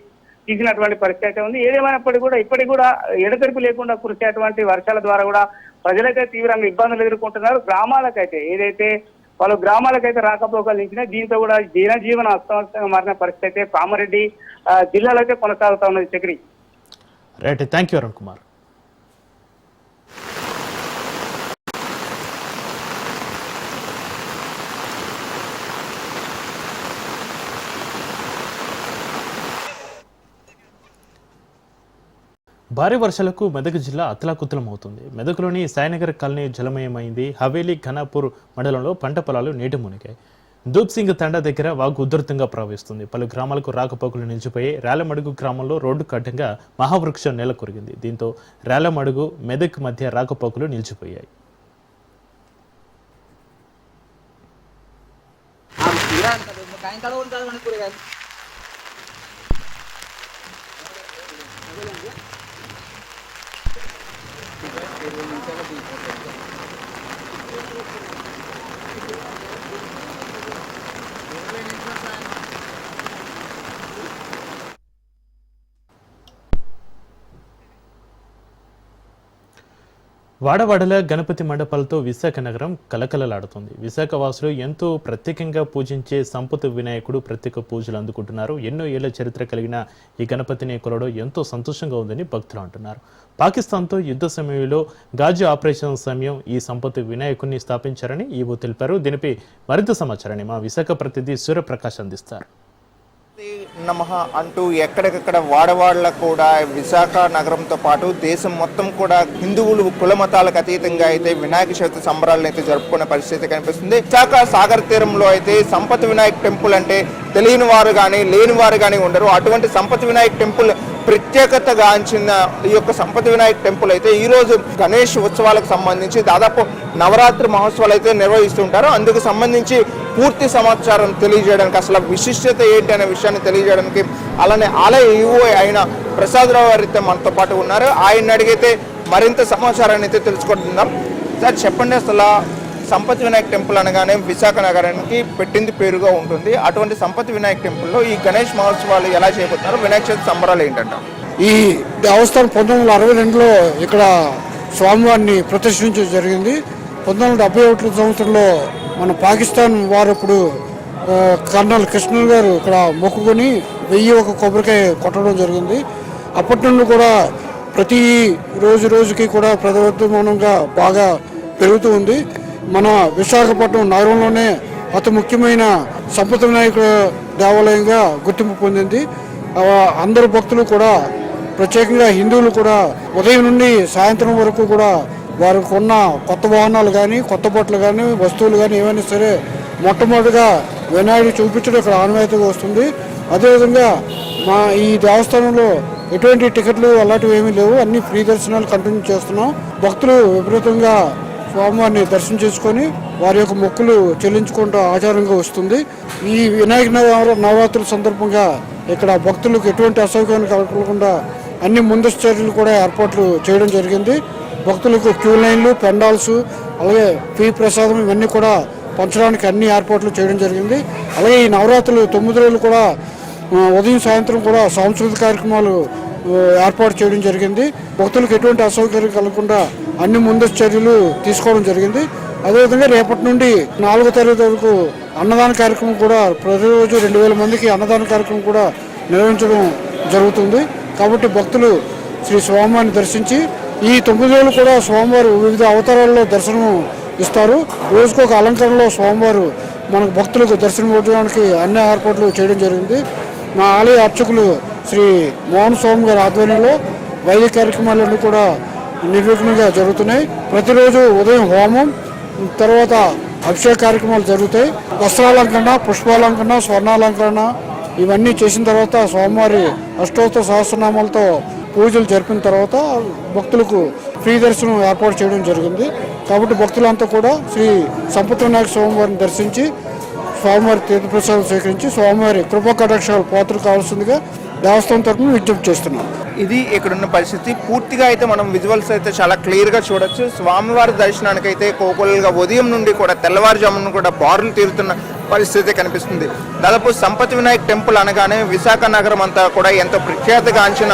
తీసినటువంటి పరిస్థితి అయితే ఉంది. ఏదేమైనప్పటికీ కూడా ఇప్పటికి కూడా ఎడతెరిపి లేకుండా కురిసేటువంటి వర్షాల ద్వారా కూడా ప్రజలైతే తీవ్రంగా ఇబ్బందులు ఎదుర్కొంటున్నారు. గ్రామాలకైతే ఏదైతే పలు గ్రామాలకైతే రాకపోకలు నిలిచినాయి. దీంతో కూడా జనజీవన అస్తవ్యస్తంగా మారిన పరిస్థితి అయితే కామారెడ్డి జిల్లాలో అయితే కొనసాగుతా ఉన్నది. Chakri, right, thank you Arun Kumar. భారీ వర్షాలకు మెదక్ జిల్లా అతలాకుతలమవుతుంది. మెదక్లోని సాయినగర్ కాలనీ జలమయమైంది. హవేలీ ఘనాపూర్ మండలంలో పంట పొలాలు నీట మునిగాయి. దూప్ సింగ్ తండా దగ్గర వాగు ఉధృతంగా ప్రవహిస్తుంది. పలు గ్రామాలకు రాకపోకలు నిలిచిపోయి రేలమడుగు గ్రామంలో రోడ్డుకు అడ్డంగా మహావృక్షం నేల కొరిగింది. దీంతో రేలమడుగు మెదక్ మధ్య రాకపోకలు నిలిచిపోయాయి. వాడవాడల గణపతి మండపాలతో విశాఖ నగరం కలకలలాడుతుంది. విశాఖ వాసులు ఎంతో ప్రత్యేకంగా పూజించే సంపత్ వినాయకుడు ప్రత్యేక పూజలు అందుకుంటున్నారు. ఎన్నో ఏళ్ల చరిత్ర కలిగిన ఈ గణపతిని కొలవడం ఎంతో సంతోషంగా ఉందని భక్తులు అంటున్నారు. పాకిస్తాన్తో యుద్ధ సమయంలో గాజు ఆపరేషన్ సమయం ఈ సంపత్ వినాయకుడిని స్థాపించారని ఈవో తెలిపారు. దీనిపై మరింత సమాచారాన్ని మా విశాఖ ప్రతినిధి సూర్యప్రకాష్ అందిస్తారు. నమః అంటూ ఎక్కడికక్కడ వాడవాళ్ళ కూడా విశాఖ నగరంతో పాటు దేశం మొత్తం కూడా హిందువులు కుల మతాలకు అతీతంగా అయితే వినాయక చవితి సంబరాలను అయితే జరుపుకునే పరిస్థితి కనిపిస్తుంది. విశాఖ సాగర్ తీరంలో అయితే సంపత్ వినాయక్ టెంపుల్ అంటే తెలియని వారు కానీ లేని వారు కానీ ఉండరు. అటువంటి సంపత్ వినాయక్ టెంపుల్ ప్రత్యేకతగాంచిన ఈ యొక్క సంపత్ వినాయక్ టెంపుల్ అయితే ఈ రోజు గణేష్ ఉత్సవాలకు సంబంధించి దాదాపు నవరాత్రి మహోత్సవాలు అయితే నిర్వహిస్తుంటారు. అందుకు సంబంధించి పూర్తి సమాచారం తెలియజేయడానికి, అసలు విశిష్టత ఏంటి అనే విషయాన్ని తెలియజేయడానికి అలానే ఆలయ ఈవో అయిన ప్రసాదరావు గారు అయితే మనతో పాటు ఉన్నారు. ఆయన అడిగితే మరింత సమాచారాన్ని అయితే తెలుసుకుంటున్నాం. సార్ చెప్పండి, అసలు సంపత్ వినాయక్ టెంపుల్ అనగానే విశాఖ నగరానికి పెట్టింది పేరుగా ఉంటుంది. అటువంటి సంపత్ వినాయక్ టెంపుల్లో ఈ గణేష్ మహోత్సవాలు ఎలా చేయబోతున్నారు, వినాయక చవితి సంబరాలు ఏంటంట? ఈ దేవస్థానం 1962లో ఇక్కడ స్వామివారిని ప్రతిష్ఠించడం జరిగింది. 1971 సంవత్సరంలో మన పాకిస్తాన్ వారు ఇప్పుడు కర్నల్ కృష్ణన్ గారు ఇక్కడ మొక్కుకొని 1001 కొబ్బరికాయ కొట్టడం జరిగింది. అప్పటి నుండి కూడా ప్రతి రోజుకి కూడా ప్రవర్ధమానంగా బాగా పెరుగుతూ ఉంది. మన విశాఖపట్నం నగరంలోనే అతి ముఖ్యమైన సంపత్ వినాయకుడు దేవాలయంగా గుర్తింపు పొందింది. అందరు భక్తులు కూడా ప్రత్యేకంగా హిందువులు కూడా ఉదయం నుండి సాయంత్రం వరకు కూడా వారికి ఉన్న కొత్త వాహనాలు కానీ కొత్త బట్టలు కానీ వస్తువులు కానీ ఏమైనా సరే మొట్టమొదటిగా వినాయకుడు చూపించడం ఇక్కడ ఆనవాయితీగా వస్తుంది. అదేవిధంగా మా ఈ దేవస్థానంలో ఎటువంటి టికెట్లు అలాంటివి ఏమీ లేవు, అన్ని ఫ్రీ దర్శనాలు కంటిన్యూ చేస్తున్నాం. భక్తులు విపరీతంగా స్వామివారిని దర్శనం చేసుకొని వారి యొక్క మొక్కులు చెల్లించుకుంటూ ఆచారంగా వస్తుంది. ఈ వినాయక నవరాత్రుల సందర్భంగా ఇక్కడ భక్తులకు ఎటువంటి అసౌకర్యం కలగకుండా అన్ని ముందస్తు చర్యలు కూడా ఏర్పాట్లు చేయడం జరిగింది. భక్తులకు క్యూ లైన్లు, పెండాల్స్, అలాగే ఫ్రీ ప్రసాదం ఇవన్నీ కూడా పంచడానికి అన్ని ఏర్పాట్లు చేయడం జరిగింది. అలాగే ఈ నవరాత్రులు 9 రోజులు కూడా ఉదయం సాయంత్రం కూడా సాంస్కృతిక కార్యక్రమాలు ఏర్పాటు చేయడం జరిగింది. భక్తులకు ఎటువంటి అసౌకర్యం కలగకుండా అన్ని ముందస్తు చర్యలు తీసుకోవడం జరిగింది. అదేవిధంగా రేపటి నుండి 4వ తరగతి వరకు అన్నదాన కార్యక్రమం కూడా ప్రతిరోజు 2000 మందికి అన్నదాన కార్యక్రమం కూడా నిర్వహించడం జరుగుతుంది. కాబట్టి భక్తులు శ్రీ స్వామివారిని దర్శించి ఈ 9 రోజులు కూడా స్వామివారు వివిధ అవతారాల్లో దర్శనం ఇస్తారు. రోజుకు ఒక అలంకరణలో స్వామివారు మనకు భక్తులకు దర్శనం ఇవ్వడానికి అన్ని ఏర్పాట్లు చేయడం జరిగింది. మా ఆలయ అర్చకులు శ్రీ మోహన్ స్వామి గారి ఆధ్వర్యంలో వైద్య కార్యక్రమాలన్నీ కూడా నిర్విఘ్నంగా జరుగుతున్నాయి. ప్రతిరోజు ఉదయం హోమం, తర్వాత అభిషేక కార్యక్రమాలు జరుగుతాయి. వస్త్రాలంకరణ, పుష్పాలంకరణ, స్వర్ణాలంకరణ ఇవన్నీ చేసిన తర్వాత స్వామివారి అష్టోత్తర సహస్రనామాలతో పూజలు జరిపిన తర్వాత భక్తులకు ఫ్రీ దర్శనం ఏర్పాటు చేయడం జరిగింది. కాబట్టి భక్తులంతా కూడా శ్రీ సంపత్ వినాయక స్వామివారిని దర్శించి స్వామివారి తీర్థప్రసాదం స్వీకరించి స్వామివారి కృపా కటాక్షాలు పాత్రలు కావాల్సిందిగా దేవస్థానం తరఫున విజ్ఞప్తి చేస్తున్నాం. ఇది ఇక్కడున్న పరిస్థితి. పూర్తిగా అయితే మనం విజువల్స్ అయితే చాలా క్లియర్గా చూడొచ్చు. స్వామివారి దర్శనానికి అయితే కోకొల్లుగా ఉదయం నుండి కూడా తెల్లవారుజామున కూడా బారులు తీరుతున్న పరిస్థితి కనిపిస్తుంది. దాదాపు సంపత్ వినాయక్ టెంపుల్ అనగానే విశాఖ నగరం అంతా కూడా ఎంతో ప్రఖ్యాతిగాంచిన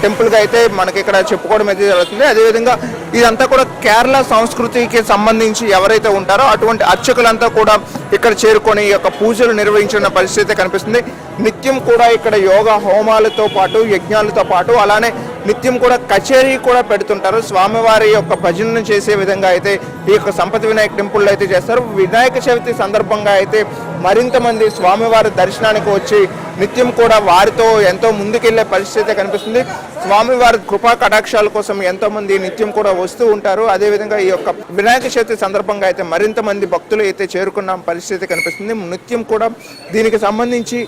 టెంపుల్గా అయితే మనకి ఇక్కడ చెప్పుకోవడం అయితే జరుగుతుంది. అదేవిధంగా ఇదంతా కూడా కేరళ సంస్కృతికి సంబంధించి ఎవరైతే ఉంటారో అటువంటి అర్చకులంతా కూడా ఇక్కడ చేరుకొని ఈ యొక్క పూజలు నిర్వహించిన పరిస్థితి కనిపిస్తుంది. నిత్యం కూడా ఇక్కడ యోగా హోమాలతో పాటు యజ్ఞాలతో పాటు అలానే నిత్యం కూడా కచేరీ కూడా పెడుతుంటారు. స్వామివారి యొక్క భజనను చేసే విధంగా అయితే ఈ యొక్క సంపత్ వినాయక్ టెంపుల్లో అయితే చేస్తారు. వినాయక చవితి సందర్భంగా అయితే మరింత మంది స్వామివారి దర్శనానికి వచ్చి నిత్యం కూడా వారితో ఎంతో ముందుకెళ్లే పరిస్థితి కనిపిస్తుంది. స్వామివారి కృపా కటాక్షాల కోసం ఎంతో మంది నిత్యం కూడా వస్తూ ఉంటారు. అదేవిధంగా ఈ యొక్క వినాయక చవితి సందర్భంగా అయితే మరింత మంది భక్తులు అయితే చేరుకున్న పరిస్థితి కనిపిస్తుంది. నిత్యం కూడా దీనికి సంబంధించి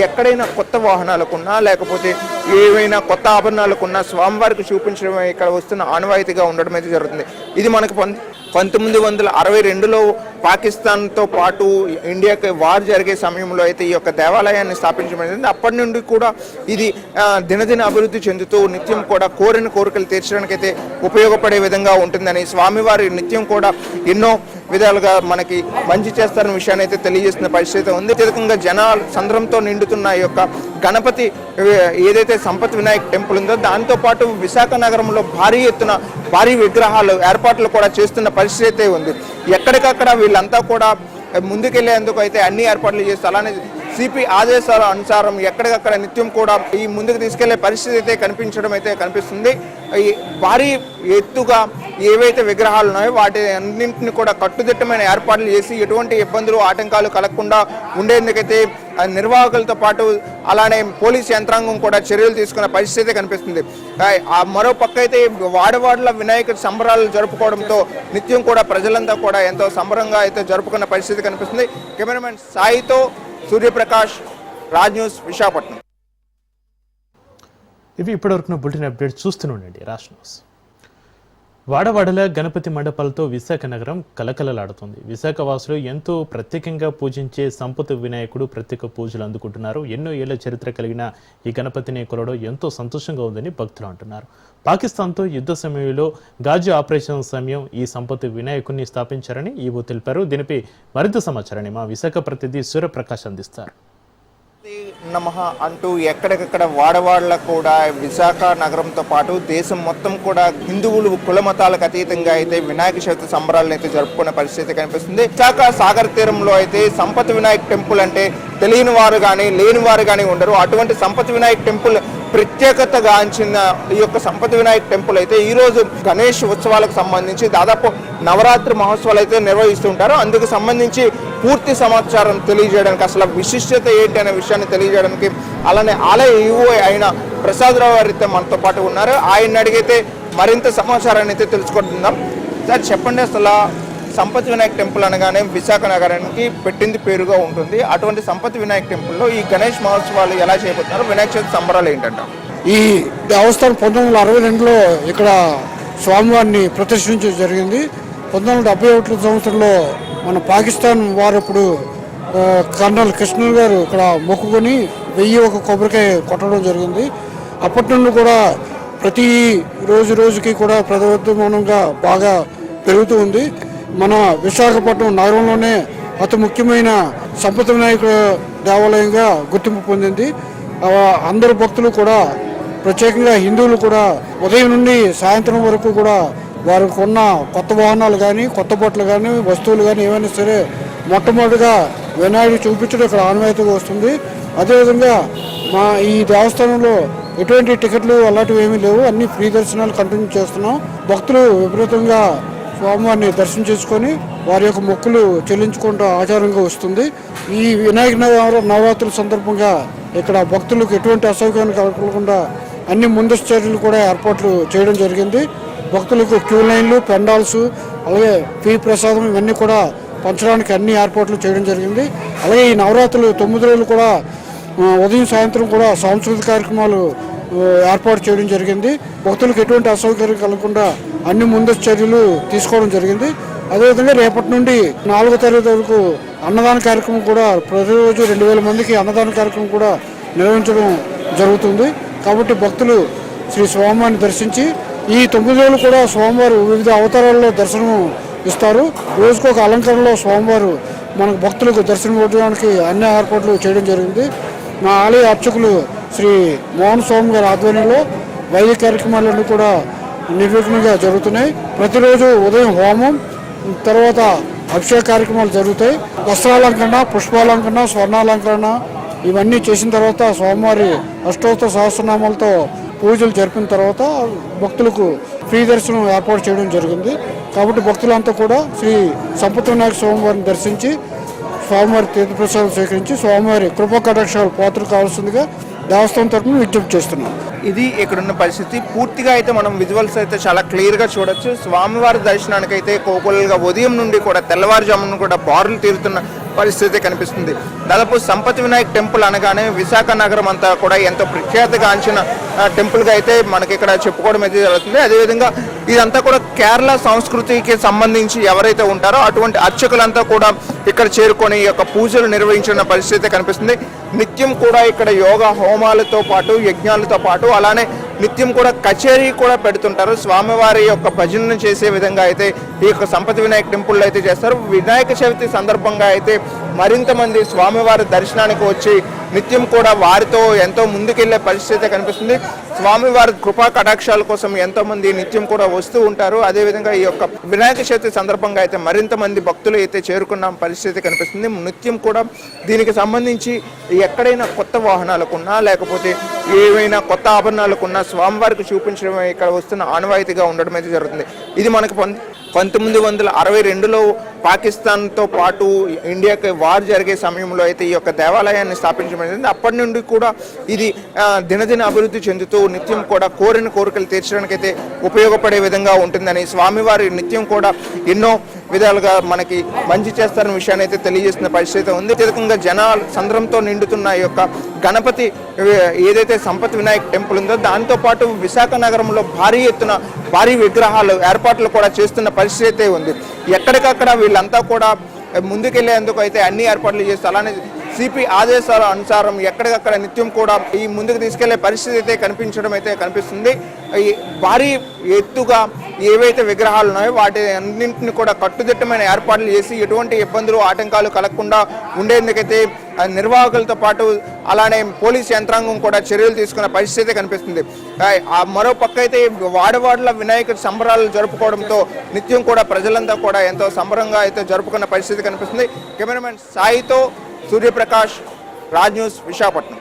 ఎక్కడైనా కొత్త వాహనాలకున్నా లేకపోతే ఏవైనా కొత్త ఆభరణాలకున్నా స్వామివారికి చూపించడం ఇక్కడ వస్తున్న ఆనవాయితీగా ఉండడం అయితే జరుగుతుంది. ఇది మనకు 1962లో పాకిస్తాన్తో పాటు ఇండియాకి వార్ జరిగే సమయంలో అయితే ఈ యొక్క దేవాలయాన్ని స్థాపించబడింది. అప్పటి నుండి కూడా ఇది దినదిన అభివృద్ధి చెందుతూ నిత్యం కూడా కోరిన కోరికలు తీర్చడానికి అయితే ఉపయోగపడే విధంగా ఉంటుందని స్వామివారి నిత్యం కూడా ఎన్నో విధాలుగా మనకి మంచి చేస్తారన్న విషయాన్ని అయితే తెలియజేస్తున్న పరిస్థితి ఉంది. అత్యధికంగా జనాలు సంద్రంతో నిండుతున్న ఈ యొక్క గణపతి ఏదైతే సంపత్ వినాయక్ టెంపుల్ ఉందో దాంతోపాటు విశాఖ నగరంలో భారీ ఎత్తున భారీ విగ్రహాలు ఏర్పాట్లు కూడా చేస్తున్న పరిస్థితి అయితే ఉంది. ఎక్కడికక్కడ వీళ్ళంతా కూడా ముందుకెళ్లేందుకు అయితే అన్ని ఏర్పాట్లు చేస్తారు. అలానే సిపి ఆదేశాల అనుసారం ఎక్కడికక్కడ నిత్యం కూడా ఈ ముందుకు తీసుకెళ్లే పరిస్థితి అయితే కనిపించడం అయితే కనిపిస్తుంది. ఈ భారీ ఎత్తుగా ఏవైతే విగ్రహాలు ఉన్నాయో వాటి అన్నింటిని కూడా కట్టుదిట్టమైన ఏర్పాట్లు చేసి ఎటువంటి ఇబ్బందులు ఆటంకాలు కలగకుండా ఉండేందుకైతే నిర్వాహకులతో పాటు అలానే పోలీస్ యంత్రాంగం కూడా చర్యలు తీసుకునే పరిస్థితి కనిపిస్తుంది. మరో పక్క అయితే వాడవాడల వినాయక సంబరాలు జరుపుకోవడంతో నిత్యం కూడా ప్రజలంతా కూడా ఎంతో సంబరంగా అయితే జరుపుకున్న పరిస్థితి కనిపిస్తుంది. కెమెరామెన్ సాయితో సూర్యప్రకాష్, రాజ్ న్యూస్, విశాఖపట్నం. ఇవి ఇప్పటివరకు బులెటిన్ అప్డేట్ చూస్తూనే ఉండండి రాజ్ న్యూస్. వాడవాడల గణపతి మండపాలతో విశాఖ నగరం కలకలలాడుతుంది. విశాఖ వాసులు ఎంతో ప్రత్యేకంగా పూజించే సంపత్ వినాయకుడు ప్రత్యేక పూజలు అందుకుంటున్నారు. ఎన్నో ఏళ్ల చరిత్ర కలిగిన ఈ గణపతిని కొలవడం ఎంతో సంతోషంగా ఉందని భక్తులు అంటున్నారు. పాకిస్తాన్తో యుద్ధ సమయంలో గాజు ఆపరేషన్ సమయం ఈ సంపత్ వినాయకుడిని స్థాపించారని ఈవో తెలిపారు. దీనిపై మరింత సమాచారాన్ని మా విశాఖ ప్రతినిధి సూర్యప్రకాష్ అందిస్తారు. నమః అంటూ ఎక్కడికక్కడ వాడవాడల కూడా విశాఖ నగరంతో పాటు దేశం మొత్తం కూడా హిందువులు కుల మతాలకు అతీతంగా అయితే వినాయక చవితి సంబరాలను అయితే జరుపుకునే పరిస్థితి కనిపిస్తుంది. విశాఖ సాగర్ తీరంలో అయితే సంపత్ వినాయక్ టెంపుల్ అంటే తెలియని వారు కానీ లేని వారు కానీ ఉండరు. అటువంటి సంపత్ వినాయక్ టెంపుల్ ప్రత్యేకతగాంచిన ఈ యొక్క సంపత్ వినాయక్ టెంపుల్ అయితే ఈ రోజు గణేష్ ఉత్సవాలకు సంబంధించి దాదాపు నవరాత్రి మహోత్సవాలు అయితే నిర్వహిస్తుంటారు. అందుకు సంబంధించి పూర్తి సమాచారం తెలియజేయడానికి, అసలు విశిష్టత ఏంటి అనే విషయాన్ని తెలియజేయడానికి అలానే ఆలయ ఈవో అయిన ప్రసాదరావు గారు అయితే మనతో పాటు ఉన్నారు. ఆయన అడిగితే మరింత సమాచారాన్ని అయితే తెలుసుకుంటున్నాం. సార్ చెప్పండి, అసలు సంపత్ వినాయక్ టెంపుల్ అనగానే విశాఖ నగరానికి పెట్టింది పేరుగా ఉంటుంది. అటువంటి సంపత్ వినాయక్ టెంపుల్లో ఈ గణేష్ మహోత్సవాలు ఎలా చేయబోతున్నారు, వినాయక చవితి సంబరాలు ఏంటంట? ఈ దేవస్థానం 1962లో ఇక్కడ స్వామివారిని ప్రతిష్ఠించడం జరిగింది. 1971 సంవత్సరంలో మన పాకిస్తాన్ వారు ఇప్పుడు కర్నల్ కృష్ణ గారు ఇక్కడ మొక్కుకొని 1001 కొబ్బరికాయ కొట్టడం జరిగింది. అప్పటి నుండి కూడా ప్రతి రోజుకి కూడా ప్రవర్ధమానంగా బాగా పెరుగుతూ ఉంది. మన విశాఖపట్నం నగరంలోనే అతి ముఖ్యమైన సంపత్ వినాయక దేవాలయంగా గుర్తింపు పొందింది. అందరు భక్తులు కూడా ప్రత్యేకంగా హిందువులు కూడా ఉదయం నుండి సాయంత్రం వరకు కూడా వారికి ఉన్న కొత్త వాహనాలు కానీ కొత్త బట్టలు కానీ వస్తువులు కానీ ఏమైనా సరే మొట్టమొదటిగా వినాయకుడు చూపించడం ఇక్కడ ఆనవాయితీగా వస్తుంది. అదేవిధంగా మా ఈ దేవస్థానంలో ఎటువంటి టికెట్లు అలాంటివి ఏమీ లేవు, అన్ని ఫ్రీ దర్శనాలు కంటిన్యూ చేస్తున్నాం. భక్తులు విపరీతంగా స్వామివారిని దర్శనం చేసుకొని వారి యొక్క మొక్కులు చెల్లించుకుంటూ ఆచారంగా వస్తుంది. ఈ వినాయక నవరాత్రుల సందర్భంగా ఇక్కడ భక్తులకు ఎటువంటి అసౌకర్యాన్ని కలగకుండా అన్ని ముందస్తు చర్యలు కూడా ఏర్పాట్లు చేయడం జరిగింది. భక్తులకు క్యూ లైన్లు, పెండాల్స్, అలాగే ఫ్రీ ప్రసాదం ఇవన్నీ కూడా పంచడానికి అన్ని ఏర్పాట్లు చేయడం జరిగింది. అలాగే ఈ నవరాత్రులు 9 రోజులు కూడా ఉదయం సాయంత్రం కూడా సాంస్కృతిక కార్యక్రమాలు ఏర్పాటు చేయడం జరిగింది. భక్తులకు ఎటువంటి అసౌకర్యం కలగకుండా అన్ని ముందస్తు చర్యలు తీసుకోవడం జరిగింది. అదేవిధంగా రేపటి నుండి 4వ తరగతి వరకు అన్నదాన కార్యక్రమం కూడా ప్రతిరోజు 2000 మందికి అన్నదాన కార్యక్రమం కూడా నిర్వహించడం జరుగుతుంది. కాబట్టి భక్తులు శ్రీ స్వామివారిని దర్శించి ఈ 9 రోజులు కూడా స్వామివారు వివిధ అవతారాల్లో దర్శనం ఇస్తారు. రోజుకు ఒక అలంకరణలో స్వామివారు మనకు భక్తులకు దర్శనం ఇవ్వడానికి అన్ని ఏర్పాట్లు చేయడం జరిగింది. మా ఆలయ అర్చకులు శ్రీ మోహన్ స్వామి గారి ఆధ్వర్యంలో వైద్య కార్యక్రమాలన్నీ కూడా నిర్విఘ్నంగా జరుగుతున్నాయి. ప్రతిరోజు ఉదయం హోమం, తర్వాత అభిషేక కార్యక్రమాలు జరుగుతాయి. వస్త్రాలంకరణ, పుష్పాలంకరణ, స్వర్ణాలంకరణ ఇవన్నీ చేసిన తర్వాత స్వామివారి అష్టోత్తర సహస్రనామాలతో పూజలు జరిపిన తర్వాత భక్తులకు ఫ్రీ దర్శనం ఏర్పాటు చేయడం జరిగింది. కాబట్టి భక్తులంతా కూడా శ్రీ సంపత్ వినాయక స్వామివారిని దర్శించి స్వామివారి తీర్థప్రసాదం స్వీకరించి స్వామివారి కృపా కటాక్షాలు పాత్రలు కావాల్సిందిగా దేవస్థానం తరఫున విజ్ఞప్తి చేస్తున్నాం. ఇది ఇక్కడున్న పరిస్థితి. పూర్తిగా అయితే మనం విజువల్స్ అయితే చాలా క్లియర్గా చూడొచ్చు. స్వామివారి దర్శనానికి అయితే కోకొల్లుగా ఉదయం నుండి కూడా తెల్లవారుజామున కూడా బారులు తీరుతున్న పరిస్థితి కనిపిస్తుంది. దాదాపు సంపత్ వినాయక్ టెంపుల్ అనగానే విశాఖ నగరం అంతా కూడా ఎంతో ప్రఖ్యాతిగాంచిన టెంపుల్గా అయితే మనకి ఇక్కడ చెప్పుకోవడం అయితే జరుగుతుంది. అదేవిధంగా ఇదంతా కూడా కేరళ సంస్కృతికి సంబంధించి ఎవరైతే ఉంటారో అటువంటి అర్చకులంతా కూడా ఇక్కడ చేరుకొని ఈ యొక్క పూజలు నిర్వహించిన పరిస్థితి కనిపిస్తుంది. నిత్యం కూడా ఇక్కడ యోగా హోమాలతో పాటు యజ్ఞాలతో పాటు అలానే నిత్యం కూడా కచేరీ కూడా పెడుతుంటారు. స్వామివారి యొక్క భజనను చేసే విధంగా అయితే ఈ యొక్క సంపత్ వినాయక్ టెంపుల్ అయితే చేస్తారు. వినాయక చవితి సందర్భంగా అయితే మరింత మంది స్వామివారి దర్శనానికి వచ్చి నిత్యం కూడా వారితో ఎంతో ముందుకెళ్లే పరిస్థితి కనిపిస్తుంది. స్వామివారి కృపా కటాక్షాల కోసం ఎంతో మంది నిత్యం కూడా వస్తూ ఉంటారు. అదేవిధంగా ఈ యొక్క వినాయక చవితి సందర్భంగా అయితే మరింత మంది భక్తులు అయితే చేరుకున్న పరిస్థితి కనిపిస్తుంది. నిత్యం కూడా దీనికి సంబంధించి ఎక్కడైనా కొత్త వాహనాలకున్నా లేకపోతే ఏవైనా కొత్త ఆభరణాలకున్నా స్వామివారికి చూపించడం ఇక్కడ వస్తున్న ఆనవాయితీగా ఉండడం అయితే జరుగుతుంది. ఇది మనకు 1962లో పాకిస్తాన్తో పాటు ఇండియాకి వార్ జరిగే సమయంలో అయితే ఈ యొక్క దేవాలయాన్ని స్థాపించబడింది. అప్పటి నుండి కూడా ఇది దినదిన అభివృద్ధి చెందుతూ నిత్యం కూడా కోరిన కోరికలు తీర్చడానికి అయితే ఉపయోగపడే విధంగా ఉంటుందని స్వామివారి నిత్యం కూడా ఎన్నో విధాలుగా మనకి మంచి చేస్తారన్న విషయాన్ని అయితే తెలియజేస్తున్న పరిస్థితి ఉంది. అత్యధికంగా జనాలు సంద్రంతో నిండుతున్న ఈ యొక్క గణపతి ఏదైతే సంపత్ వినాయక్ టెంపుల్ ఉందో దాంతో పాటు విశాఖ నగరంలో భారీ ఎత్తున భారీ విగ్రహాలు ఏర్పాట్లు కూడా చేస్తున్న పరిస్థితి ఉంది. ఎక్కడికక్కడ వీళ్ళంతా కూడా ముందుకెళ్లేందుకు అయితే అన్ని ఏర్పాట్లు చేస్తారు. అలానే సిపి ఆదేశాల అనుసారం ఎక్కడికక్కడ నిత్యం కూడా ఈ ముందుకు తీసుకెళ్లే పరిస్థితి అయితే కనిపించడం అయితే కనిపిస్తుంది. ఈ భారీ ఎత్తుగా ఏవైతే విగ్రహాలు ఉన్నాయో వాటి అన్నింటిని కూడా కట్టుదిట్టమైన ఏర్పాట్లు చేసి ఎటువంటి ఇబ్బందులు ఆటంకాలు కలగకుండా ఉండేందుకైతే నిర్వాహకులతో పాటు అలానే పోలీస్ యంత్రాంగం కూడా చర్యలు తీసుకున్న పరిస్థితి కనిపిస్తుంది. మరో పక్క అయితే వాడవాడల వినాయక సంబరాలు జరుపుకోవడంతో నిత్యం కూడా ప్రజలంతా కూడా ఎంతో సంబరంగా అయితే జరుపుకున్న పరిస్థితి కనిపిస్తుంది. కెమెరామెన్ సాయితో సూర్యప్రకాష్, రాజ్ న్యూస్, విశాఖపట్నం.